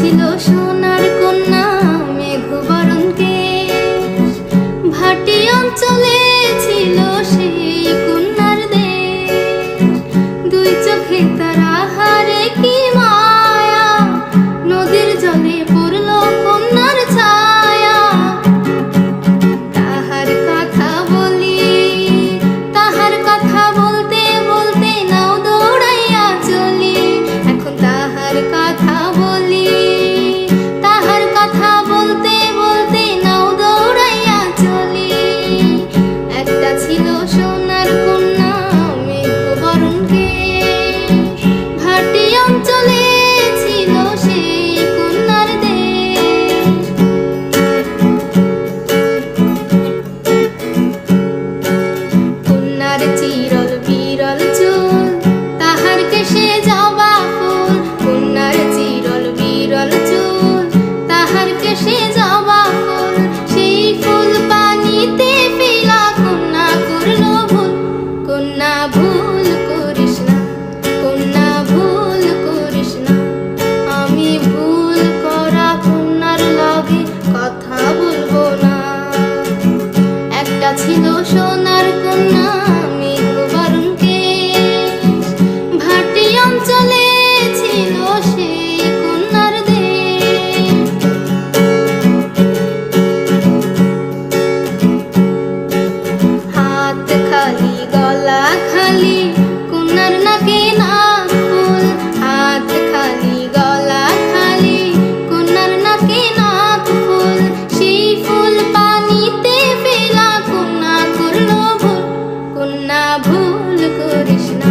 ছিল সোনার কন্যা মেঘবরণ কেশ, ভাটি অঞ্চলে ছিল সেই কন্যার দেশ। দুই চোখে তারা হারে কি মায়া, নদীর জলে পড়ল কন্যার ছায়া। তাহার কথা বলি, তাহার কথা বলতে বলতে নাও দৌড়াইয়া চলি। এখন তাহার কথা বলি, তাহার কথা বলতে বলতে নাও দৌড়াইয়া চলি। একটা ছিল সোনার কন্যা মেঘবরণ কেশ, ভাটি অঞ্চলে ছিল সেই কন্যার দেশ। কন্যার চিরল বিরল চুল, তাহার কেশে জবা ফুল। কন্যার চিরল বিরল চুল, তাহার কেশে জবা ফুল। সেই ফুল পানিতে ফেলা কন্যা করল ভুল। কন্যা ভুল করিস না, কন্যা ভুল করিস না। আমি ভুল করা কন্যার লগে কথা বলবো না। একটা ছিল সোনার কন্যা মেঘবরণ কেশ, ভাটি অঞ্চলে ছিল সেই কন্যার দেশ। হাত খালি গলা খালি, কন্যার নাকে নাক ফুল। হাত খালি গলা খালি, কন্যার নাকে নাক ফুল। সেই ফুল পানিতে ফেলা কন্যা করল ভুল। কন্যা ভুল করিস না।